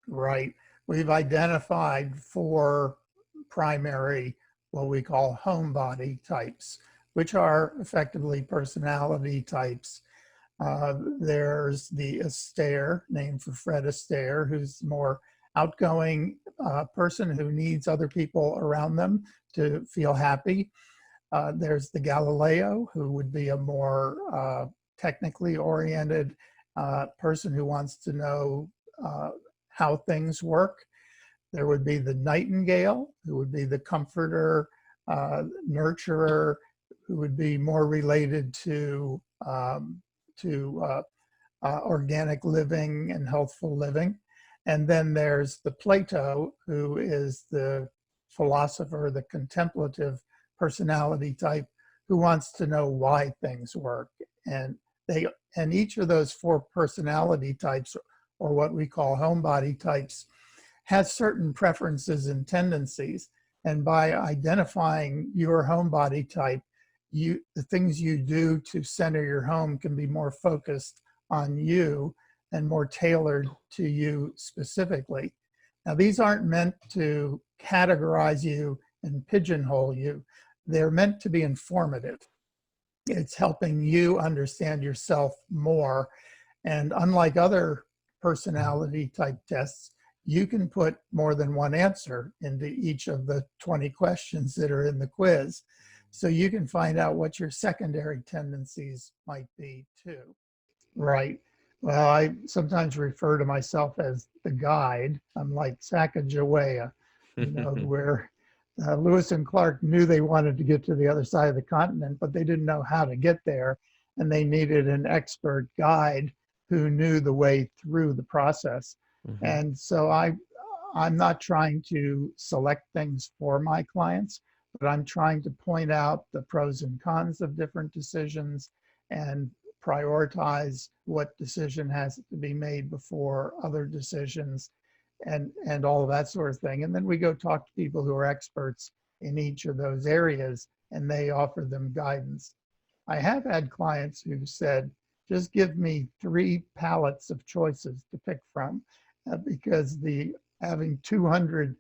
Right. We've identified four primary, what we call homebody types, which are effectively personality types. There's the Astaire, named for Fred Astaire, who's more outgoing person who needs other people around them to feel happy. There's the Galileo, who would be a more technically oriented person who wants to know how things work. There would be the Nightingale, who would be the comforter, nurturer, who would be more related to organic living and healthful living. And then there's the Plato, who is the philosopher, the contemplative personality type, who wants to know why things work. And each of those four personality types, or what we call homebody types, has certain preferences and tendencies. And by identifying your homebody type, the things you do to center your home can be more focused on you and more tailored to you specifically. Now, these aren't meant to categorize you and pigeonhole you. They're meant to be informative. It's helping you understand yourself more. And unlike other personality type tests, you can put more than one answer into each of the 20 questions that are in the quiz. So you can find out what your secondary tendencies might be too. Right. Well, I sometimes refer to myself as the guide. I'm like Sacagawea, where Lewis and Clark knew they wanted to get to the other side of the continent, but they didn't know how to get there. And they needed an expert guide who knew the way through the process. Mm-hmm. And so I'm not trying to select things for my clients, but I'm trying to point out the pros and cons of different decisions and prioritize what decision has to be made before other decisions and all of that sort of thing. And then we go talk to people who are experts in each of those areas, and they offer them guidance. I have had clients who said, just give me 3 palettes of choices to pick from, because having 200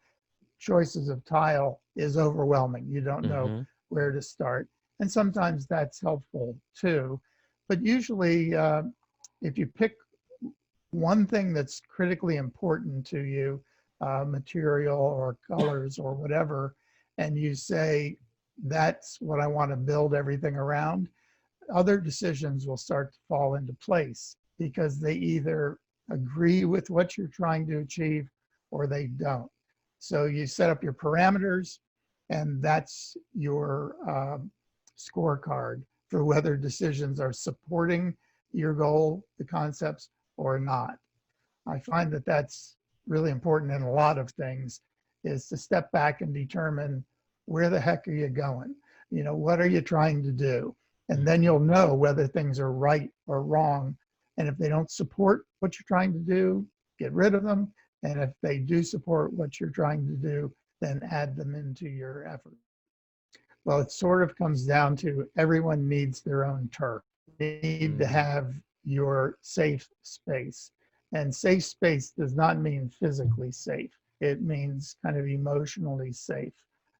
choices of tile is overwhelming. You don't know where to start. And sometimes that's helpful too. But usually, if you pick one thing that's critically important to you, material or colors or whatever, and you say, that's what I want to build everything around, other decisions will start to fall into place because they either agree with what you're trying to achieve or they don't. So you set up your parameters, and that's your scorecard for whether decisions are supporting your goal, the concepts, or not. I find that that's really important in a lot of things, is to step back and determine, where the heck are you going? What are you trying to do? And then you'll know whether things are right or wrong. And if they don't support what you're trying to do, get rid of them. And if they do support what you're trying to do, then add them into your effort. Well, it sort of comes down to everyone needs their own turf. You need to have your safe space. And safe space does not mean physically safe. It means kind of emotionally safe.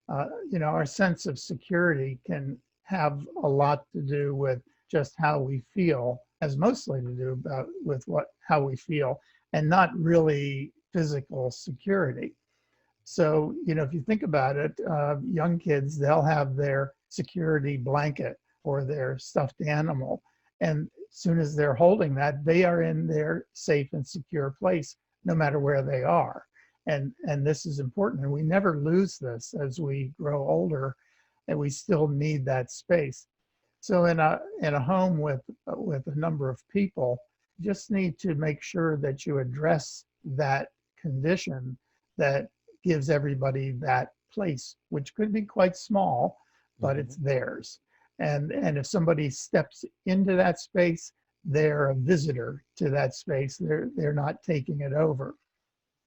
Our sense of security can have a lot to do with just how we feel, has mostly to do with how we feel, and not really physical security. So, if you think about it, young kids, they'll have their security blanket or their stuffed animal. And as soon as they're holding that, they are in their safe and secure place, no matter where they are. And this is important. And we never lose this as we grow older, and we still need that space. So in a home with a number of people, you just need to make sure that you address that condition that gives everybody that place, which could be quite small, but it's theirs. And if somebody steps into that space, they're a visitor to that space. They're not taking it over.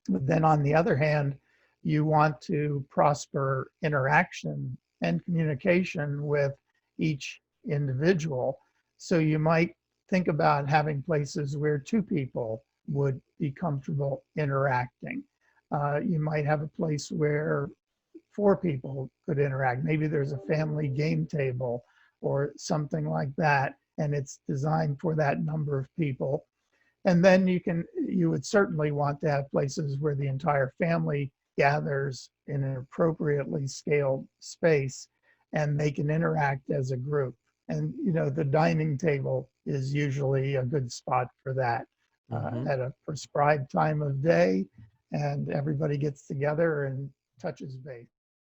But then on the other hand, you want to prosper interaction and communication with each individual. So you might think about having places where 2 people would be comfortable interacting. You might have a place where 4 people could interact. Maybe there's a family game table or something like that, and it's designed for that number of people. And then you would certainly want to have places where the entire family gathers in an appropriately scaled space and they can interact as a group. And, the dining table is usually a good spot for that Mm-hmm. at a prescribed time of day, and everybody gets together and touches base.